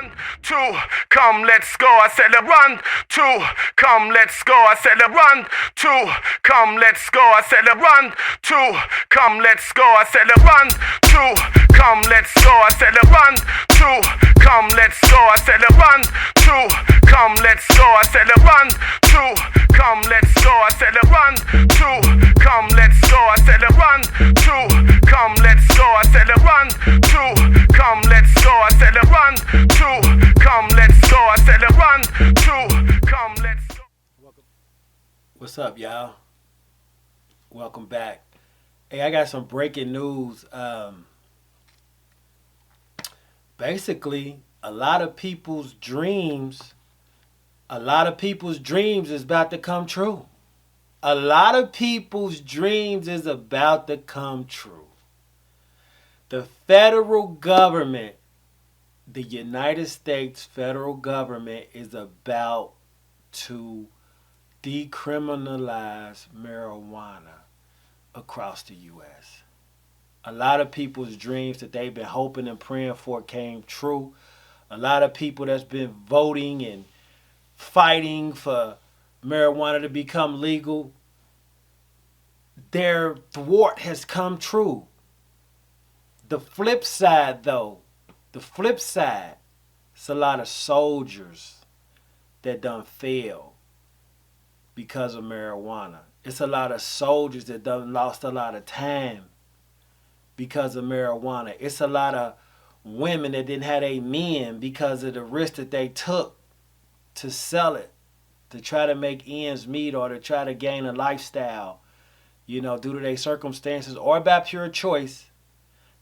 1, 2, come, let's go. I said, 1, 2, come, let's go. I said, 1, 2, come, let's go. I said, 1, 2, come, let's go. I said, 1, 2, come, let's go. I said, 1, 2, come, let's go. I said, 1, 2, come, let's go. I said, 1, 2, come, let's go. I said, 1, 2, come, let's go. I said, 1, 2, come, let's go. I said, 1, 2, come, let's go. I said, 1, 2, come, let's go. I said, 1, 2, come, let's go. What's up, y'all? Welcome back. Hey, I got some breaking news. Basically, a lot of people's dreams is about to come true. A lot of people's dreams is about to come true. The federal government, the United States federal government, is about to decriminalize marijuana across the U.S. A lot of people's dreams that they've been hoping and praying for came true. A lot of people that's been voting and fighting for marijuana to become legal, their thwart has come true. The flip side, it's a lot of soldiers that done failed because of marijuana. It's a lot of soldiers that done lost a lot of time because of marijuana. It's a lot of women that didn't have their men because of the risk that they took to sell it, to try to make ends meet or to try to gain a lifestyle, due to their circumstances or by pure choice.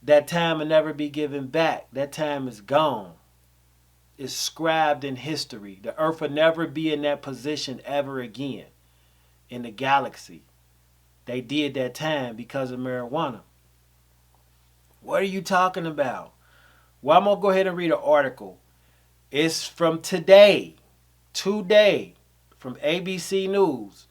That time will never be given back. That time is gone. It's scribed in history. The earth will never be in that position ever again in the galaxy. They did that time because of marijuana. What are you talking about? Well, I'm going to go ahead and read an article. It's from today, from ABC News.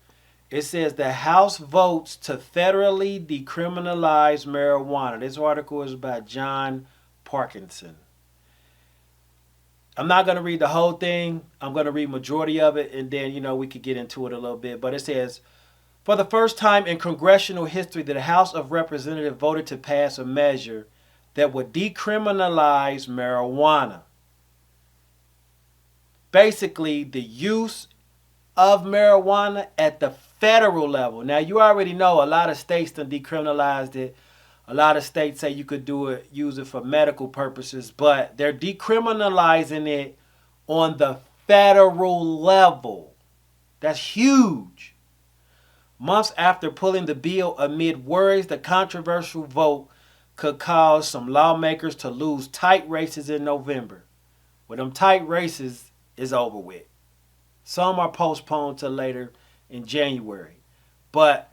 It says the House votes to federally decriminalize marijuana. This article is by John Parkinson. I'm not going to read the whole thing. I'm going to read majority of it, and then, we could get into it a little bit. But it says, for the first time in congressional history, the House of Representatives voted to pass a measure that would decriminalize marijuana. Basically, the use of marijuana at the federal level. Now, you already know a lot of states done decriminalized it. A lot of states say you could use it for medical purposes, but they're decriminalizing it on the federal level. That's huge. Months after pulling the bill amid worries the controversial vote could cause some lawmakers to lose tight races in November. Well, them tight races is over with. Some are postponed to later in January, but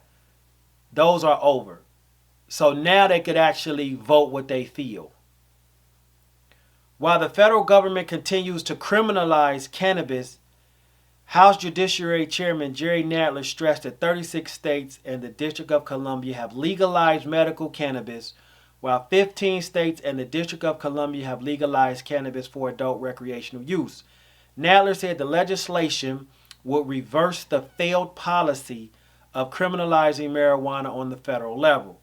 those are over. So now they could actually vote what they feel. While the federal government continues to criminalize cannabis, House Judiciary Chairman Jerry Nadler stressed that 36 states and the District of Columbia have legalized medical cannabis, while 15 states and the District of Columbia have legalized cannabis for adult recreational use. Nadler said the legislation would reverse the failed policy of criminalizing marijuana on the federal level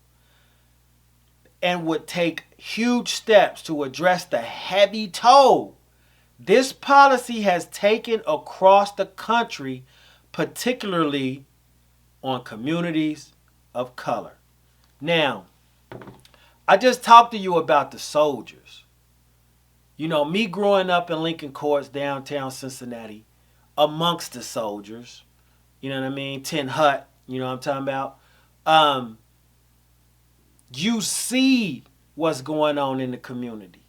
and would take huge steps to address the heavy toll this policy has taken across the country, particularly on communities of color. Now, I just talked to you about the soldiers. Me growing up in Lincoln Courts, downtown Cincinnati, amongst the soldiers, you know what I mean? Tin Hut, you know what I'm talking about? You see what's going on in the community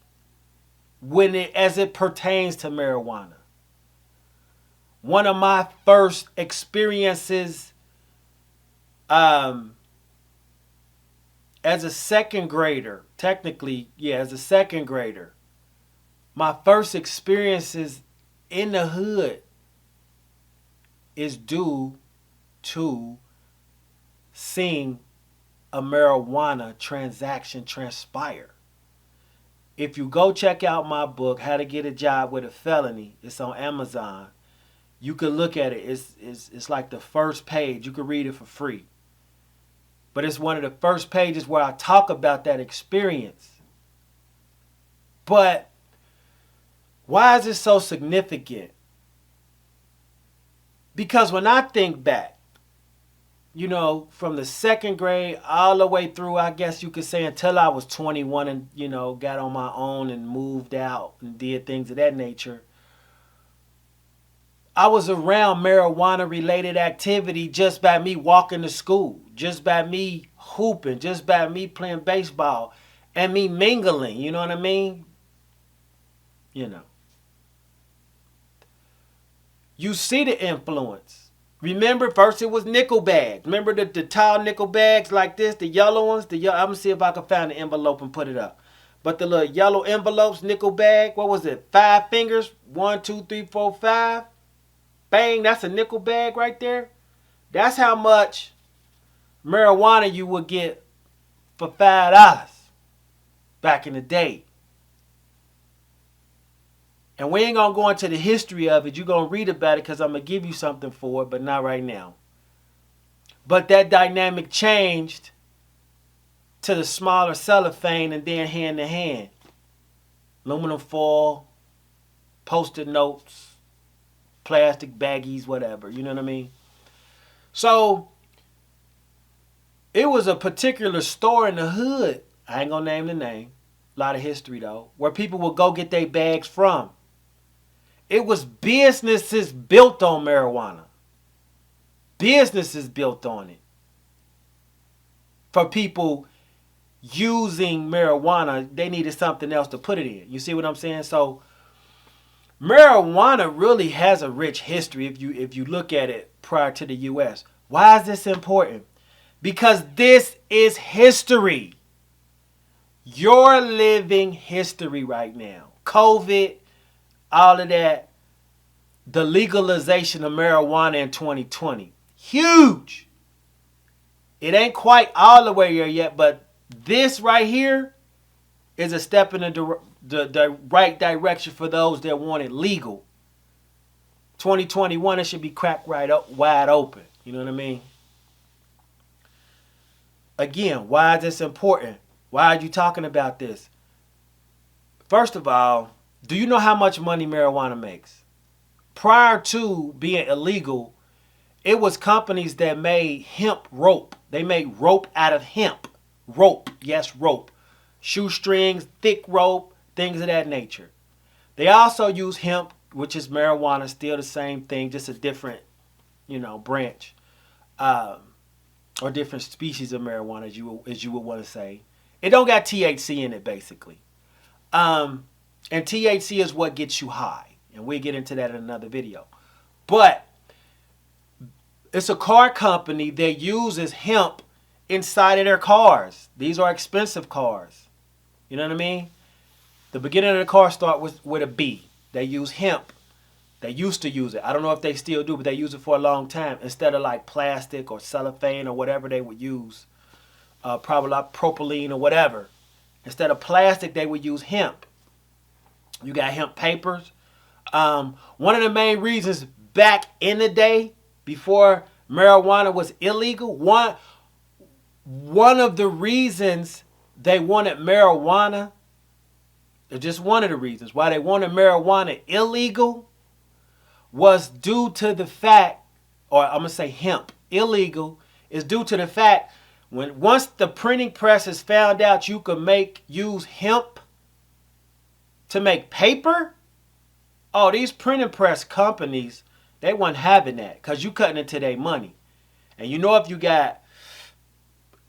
as it pertains to marijuana. One of my first experiences as a second grader, my first experiences in the hood is due to seeing a marijuana transaction transpire. If you go check out my book, How to Get a Job with a Felony, it's on Amazon. You can look at it. It's like the first page. You can read it for free. But it's one of the first pages where I talk about that experience. But why is it so significant? Because when I think back, you know, from the second grade all the way through, I guess you could say, until I was 21 and, you know, got on my own and moved out and did things of that nature, I was around marijuana-related activity just by me walking to school, just by me hooping, just by me playing baseball, and me mingling, you know what I mean? You know. You see the influence. Remember, first it was nickel bags. Remember the tall nickel bags like this, the yellow ones? I'm going to see if I can find the envelope and put it up. But the little yellow envelopes, nickel bag, what was it? 5 fingers? 1, 2, 3, 4, 5. Bang, that's a nickel bag right there. That's how much marijuana you would get for $5 back in the day. And we ain't going to go into the history of it. You're going to read about it because I'm going to give you something for it, but not right now. But that dynamic changed to the smaller cellophane and then hand to hand. Aluminum foil, Post-it notes, plastic baggies, whatever. You know what I mean? So it was a particular store in the hood. I ain't going to name the name. A lot of history, though. Where people would go get their bags from. It was businesses built on marijuana. Businesses built on it. For people using marijuana, they needed something else to put it in. You see what I'm saying? So marijuana really has a rich history if you look at it prior to the U.S. Why is this important? Because this is history. You're living history right now. COVID, all of that, the legalization of marijuana in 2020. Huge. It ain't quite all the way there yet, but this right here is a step in the right direction for those that want it legal. 2021, it should be cracked right up, wide open. You know what I mean? Again, why is this important? Why are you talking about this? First of all, do you know how much money marijuana makes? Prior to being illegal, it was companies that made hemp rope. They made rope out of hemp. Rope, yes, rope. Shoestrings, thick rope, things of that nature. They also use hemp, which is marijuana, still the same thing, just a different, branch, or different species of marijuana, as you would want to say. It don't got THC in it, basically. And THC is what gets you high. And we'll get into that in another video. But it's a car company that uses hemp inside of their cars. These are expensive cars. You know what I mean? The beginning of the car start with a B. They use hemp. They used to use it. I don't know if they still do, but they use it for a long time. Instead of like plastic or cellophane or whatever they would use. Probably like propylene or whatever. Instead of plastic, they would use hemp. You got hemp papers. One of the main reasons back in the day, before marijuana was illegal, one of the reasons they wanted marijuana, just one of the reasons why they wanted marijuana illegal, was due to the fact, or I'm going to say hemp illegal, is due to the fact once the printing presses found out you could use hemp to make paper, oh, these printing press companies, they weren't having that because you cutting into their money. And if you got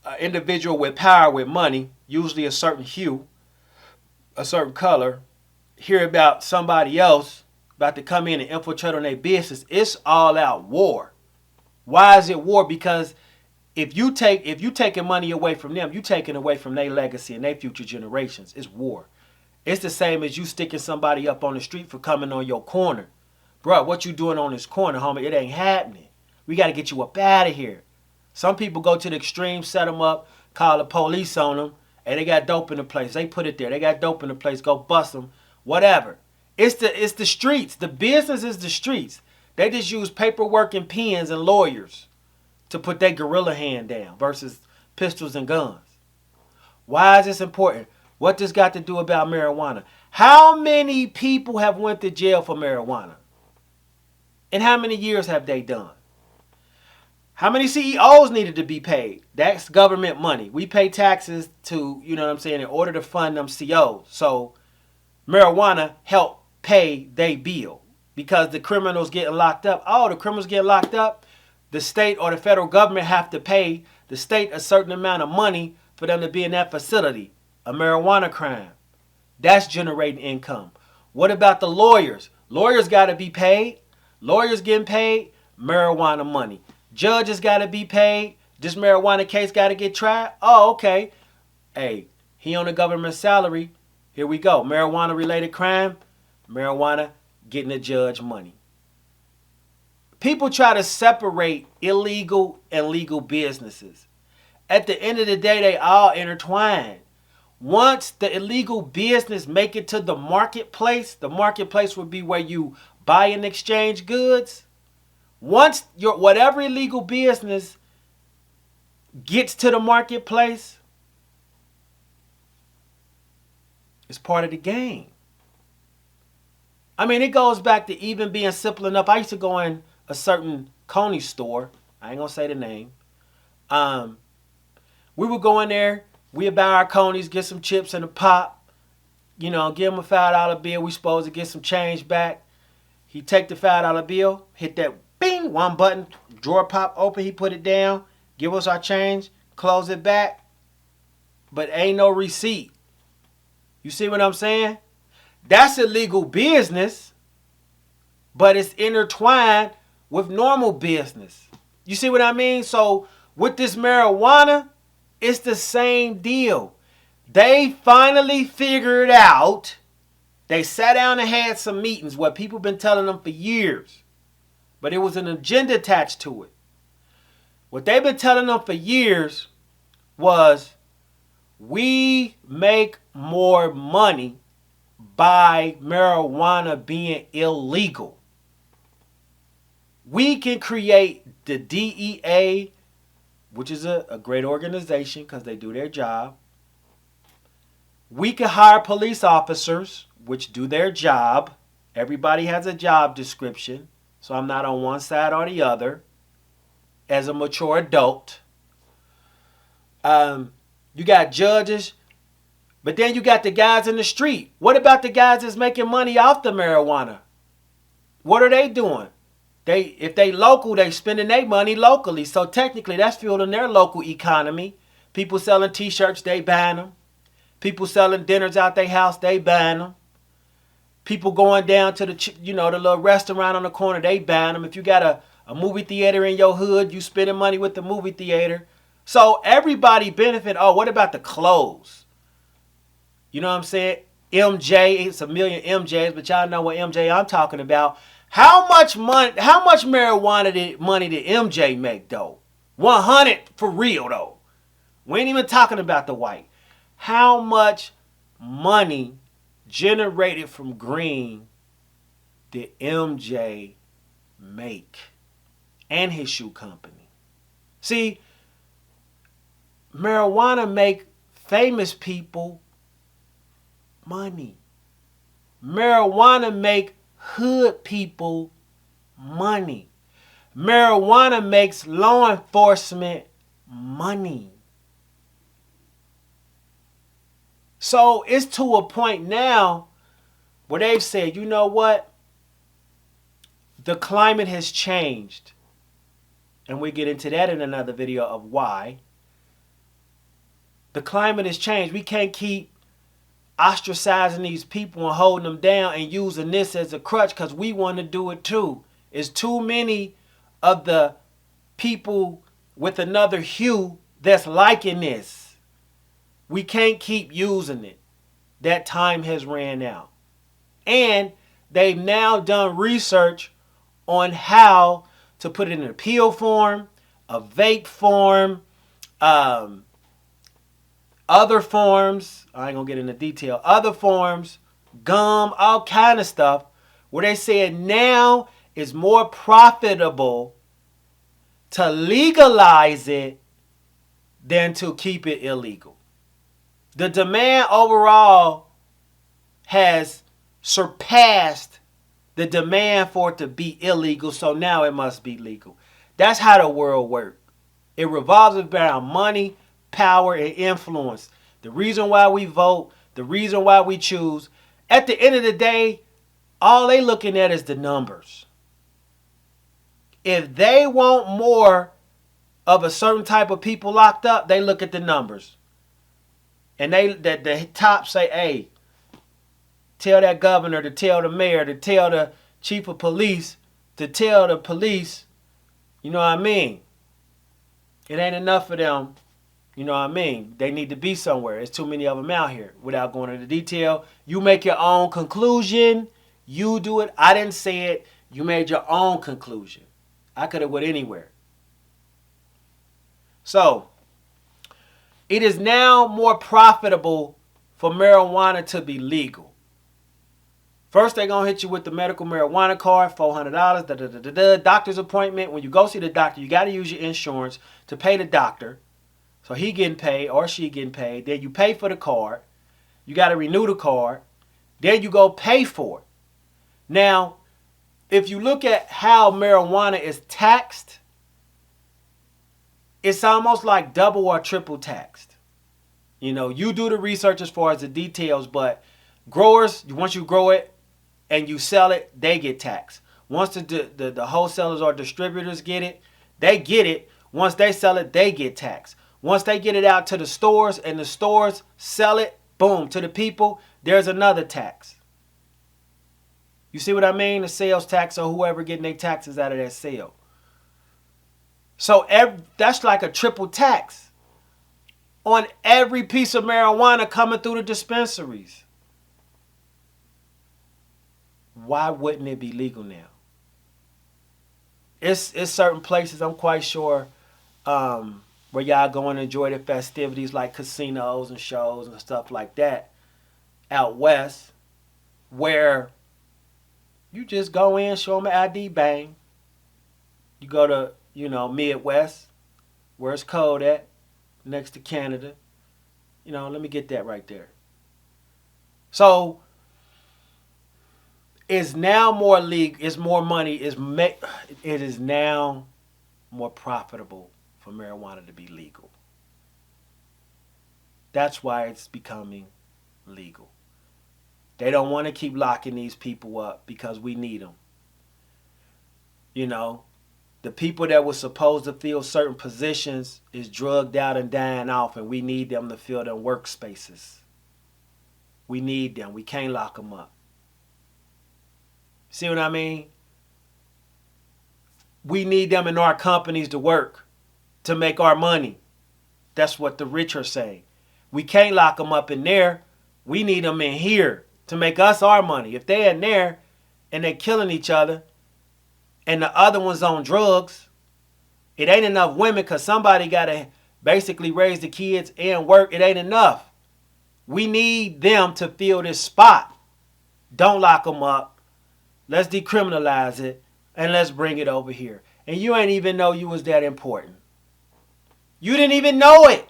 an individual with power, with money, usually a certain hue, a certain color, hear about somebody else about to come in and infiltrate on their business, it's all out war. Why is it war? Because if you taking money away from them, you taking away from their legacy and their future generations. It's war. It's the same as you sticking somebody up on the street for coming on your corner. Bro, what you doing on this corner, homie? It ain't happening. We got to get you up out of here. Some people go to the extreme, set them up, call the police on them, Hey, they got dope in the place. They put it there. They got dope in the place. Go bust them. Whatever. It's the streets. The business is the streets. They just use paperwork and pens and lawyers to put their gorilla hand down versus pistols and guns. Why is this important? What this got to do about marijuana? How many people have went to jail for marijuana? And how many years have they done? How many CEOs needed to be paid? That's government money. We pay taxes to, you know what I'm saying, in order to fund them CEOs. So marijuana help pay their bill because the criminals getting locked up. Oh, the criminals get locked up. The state or the federal government have to pay the state a certain amount of money for them to be in that facility. A marijuana crime. That's generating income. What about the lawyers? Lawyers got to be paid. Lawyers getting paid. Marijuana money. Judges got to be paid. This marijuana case got to get tried. Oh, okay. Hey, he on a government salary. Here we go. Marijuana related crime. Marijuana getting the judge money. People try to separate illegal and legal businesses. At the end of the day, they all intertwine. Once the illegal business make it to the marketplace would be where you buy and exchange goods. Once your whatever illegal business gets to the marketplace, it's part of the game. I mean, it goes back to even being simple enough. I used to go in a certain Coney store. I ain't gonna say the name. We would go in there. We'd buy our Conies, get some chips and a pop. You know, give him a $5 bill. We supposed to get some change back. He take the $5 bill, hit that bing, one button, drawer pop open. He put it down, give us our change, close it back. But ain't no receipt. You see what I'm saying? That's illegal business, but it's intertwined with normal business. You see what I mean? So with this marijuana, it's the same deal. They finally figured out, they sat down and had some meetings, what people been telling them for years. But it was an agenda attached to it. What they've been telling them for years was, we make more money by marijuana being illegal. We can create the DEA, which is a great organization because they do their job. We can hire police officers, which do their job. Everybody has a job description, so I'm not on one side or the other as a mature adult. You got judges, but then you got the guys in the street. What about the guys that's making money off the marijuana? What are they doing? If they local, they spending their money locally. So technically, that's fueling their local economy. People selling T-shirts, they buying them. People selling dinners out their house, they buying them. People going down to the little restaurant on the corner, they buying them. If you got a movie theater in your hood, you spending money with the movie theater. So everybody benefit. Oh, what about the clothes? You know what I'm saying? MJ, it's a million MJs, but y'all know what MJ I'm talking about. How much marijuana money did MJ make though? 100 for real though. We ain't even talking about the white. How much money generated from green did MJ make? And his shoe company. See, marijuana make famous people money. Marijuana make hood people money. Marijuana makes law enforcement money. So it's to a point now where they've said, you know what? The climate has changed. And we get into that in another video of why. The climate has changed. We can't keep ostracizing these people and holding them down and using this as a crutch because we want to do it too. It's too many of the people with another hue that's liking this. We can't keep using it. That time has ran out. And they've now done research on how to put it in a pill form, a vape form, Other forms, I ain't gonna get into detail, other forms, gum, all kind of stuff, where they said now it's more profitable to legalize it than to keep it illegal. The demand overall has surpassed the demand for it to be illegal, so now it must be legal. That's how the world works. It revolves around money, power, and influence. The reason why we vote, the reason why we choose. At the end of the day, all they looking at is the numbers. If they want more of a certain type of people locked up, they look at the numbers. And the top say, hey, tell that governor to tell the mayor to tell the chief of police to tell the police, you know what I mean? It ain't enough for them, you know what I mean? They need to be somewhere. There's too many of them out here. Without going into detail, you make your own conclusion. You do it. I didn't say it. You made your own conclusion. I could have went anywhere. So, it is now more profitable for marijuana to be legal. First, they're going to hit you with the medical marijuana card, $400, doctor's appointment. When you go see the doctor, you got to use your insurance to pay the doctor. So he getting paid or she getting paid. Then you pay for the card. You got to renew the card. Then you go pay for it. Now, if you look at how marijuana is taxed, it's almost like double or triple taxed. You know, you do the research as far as the details, but growers, once you grow it and you sell it, they get taxed. Once the wholesalers or distributors get it, they get it. Once they sell it, they get taxed. Once they get it out to the stores and the stores sell it, boom, to the people, there's another tax. You see what I mean? The sales tax or whoever getting their taxes out of that sale. So that's like a triple tax on every piece of marijuana coming through the dispensaries. Why wouldn't it be legal now? It's certain places, I'm quite sure, where y'all go and enjoy the festivities like casinos and shows and stuff like that out west, where you just go in, show them an ID, bang. You go to, Midwest, where it's cold at, next to Canada. Let me get that right there. So, it's now more legal, it's more money, it is now more profitable for marijuana to be legal. That's why it's becoming legal. They don't want to keep locking these people up because we need them. The people that were supposed to fill certain positions is drugged out and dying off, and we need them to fill them workspaces. We need them. We can't lock them up. See what I mean? We need them in our companies to work, to make our money. That's what the rich are saying. We can't lock them up in there. We need them in here to make us our money. If they're in there and they're killing each other and the other one's on drugs, it ain't enough women because somebody got to basically raise the kids and work. It ain't enough. We need them to fill this spot. Don't lock them up. Let's decriminalize it and let's bring it over here. And you ain't even know you was that important. You didn't even know it.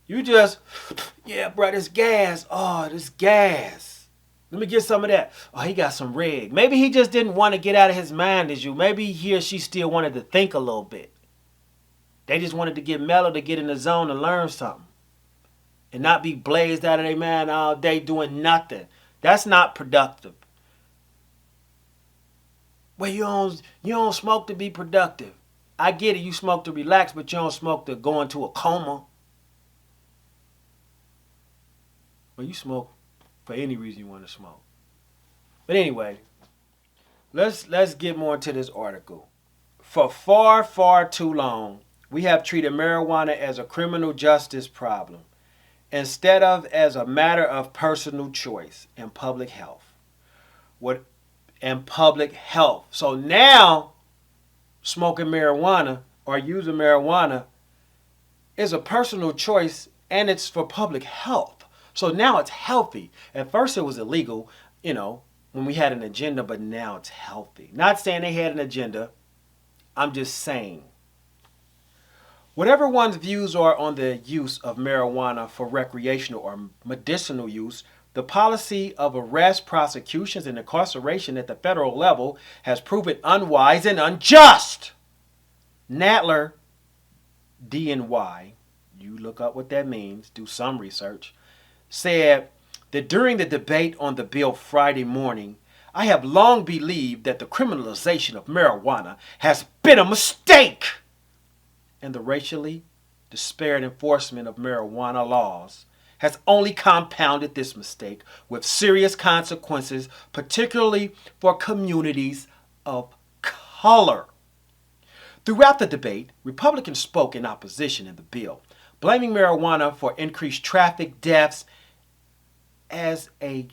You just, yeah, bro, this gas. Oh, this gas. Let me get some of that. Oh, he got some reg. Maybe he just didn't want to get out of his mind as you. Maybe he or she still wanted to think a little bit. They just wanted to get mellow, to get in the zone and learn something. And not be blazed out of their mind all day doing nothing. That's not productive. Well, you don't smoke to be productive. I get it, you smoke to relax, but you don't smoke to go into a coma. Well, you smoke for any reason you want to smoke. But anyway, let's get more into this article. For far, far too long, we have treated marijuana as a criminal justice problem instead of as a matter of personal choice and public health. So now, smoking marijuana or using marijuana is a personal choice and it's for public health. So now it's healthy. At first it was illegal, you know, when we had an agenda, but now it's healthy. Not saying they had an agenda. I'm just saying. Whatever one's views are on the use of marijuana for recreational or medicinal use, the policy of arrest, prosecutions, and incarceration at the federal level has proven unwise and unjust. Nadler, DNY, you look up what that means, do some research, said that during the debate on the bill Friday morning, I have long believed that the criminalization of marijuana has been a mistake, and the racially disparate enforcement of marijuana laws has only compounded this mistake with serious consequences, particularly for communities of color. Throughout the debate, Republicans spoke in opposition in the bill, blaming marijuana for increased traffic deaths as a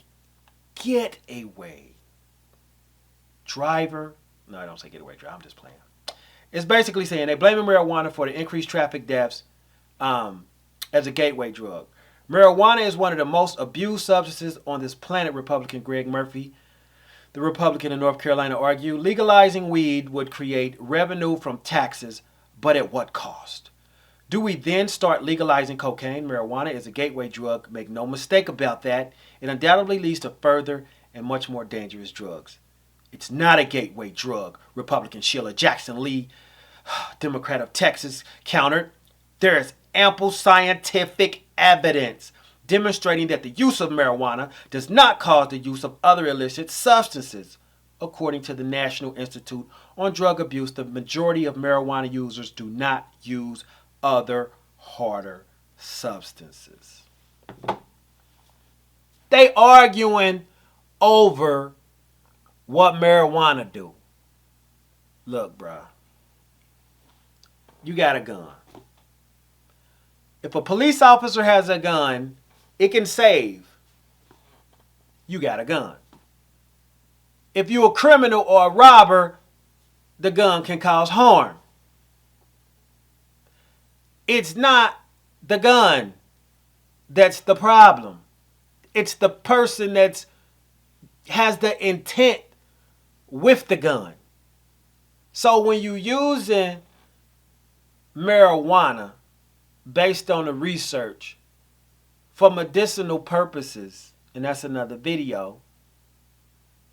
getaway driver. No, I don't say getaway driver, I'm just playing. It's basically saying they blaming marijuana for the increased traffic deaths as a gateway drug. Marijuana is one of the most abused substances on this planet, Republican Greg Murphy, the Republican in North Carolina, argued. Legalizing weed would create revenue from taxes, but at what cost? Do we then start legalizing cocaine? Marijuana is a gateway drug. Make no mistake about that. It undoubtedly leads to further and much more dangerous drugs. It's not a gateway drug, Republican Sheila Jackson Lee, Democrat of Texas, countered. There is ample scientific evidence demonstrating that the use of marijuana does not cause the use of other illicit substances. According to the National Institute on Drug Abuse, the majority of marijuana users do not use other harder substances. They arguing over what marijuana do. Look, bruh. You got a gun. If a police officer has a gun, it can save. You got a gun. If you're a criminal or a robber, the gun can cause harm. It's not the gun that's the problem. It's the person that has the intent with the gun. So when you're using marijuana based on the research for medicinal purposes, and that's another video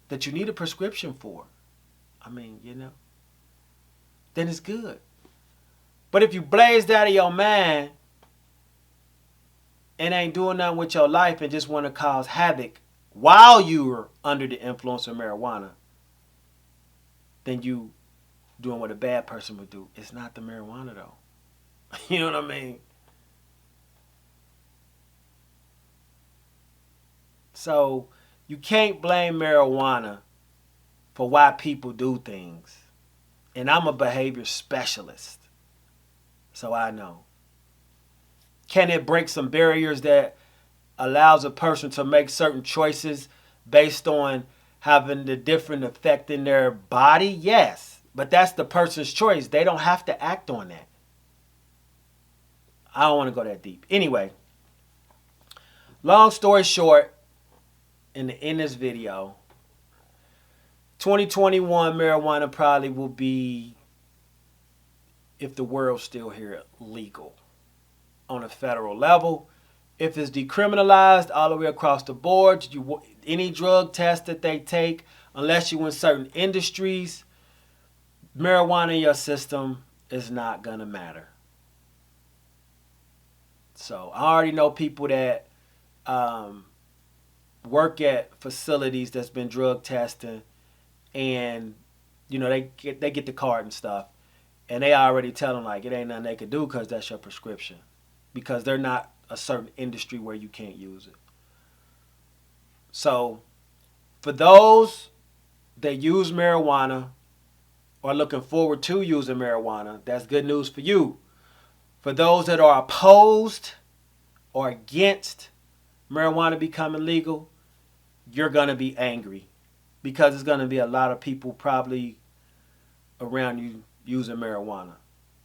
that you need a prescription for, I mean, you know, then it's good. But if you blazed out of your mind and ain't doing nothing with your life and just want to cause havoc while you're under the influence of marijuana, then you doing what a bad person would do. It's not the marijuana though. You know what I mean? So you can't blame marijuana for why people do things. And I'm a behavior specialist, so I know. Can it break some barriers that allows a person to make certain choices based on having the different effect in their body? Yes, but that's the person's choice. They don't have to act on that. I don't want to go that deep. Anyway, long story short, in this video, 2021 marijuana probably will be, if the world's still here, legal on a federal level. If it's decriminalized all the way across the board, any drug test that they take, unless you in certain industries, marijuana in your system is not going to matter. So I already know people that work at facilities that's been drug testing, and you know they get the card and stuff, and they already tell them like it ain't nothing they could do because that's your prescription, because they're not a certain industry where you can't use it. So for those that use marijuana or looking forward to using marijuana, that's good news for you. For those that are opposed or against marijuana becoming legal, you're going to be angry because there's going to be a lot of people probably around you using marijuana.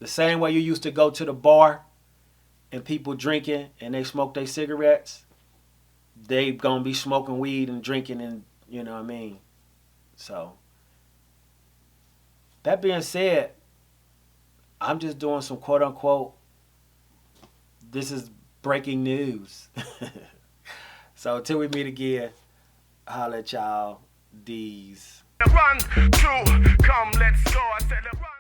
The same way you used to go to the bar and people drinking and they smoke their cigarettes, they gonna be smoking weed and drinking, and you know what I mean? So, that being said, I'm just doing some quote unquote, this is breaking news. So until we meet again, holla at y'all. D's. Run to, come, let's go. I said run.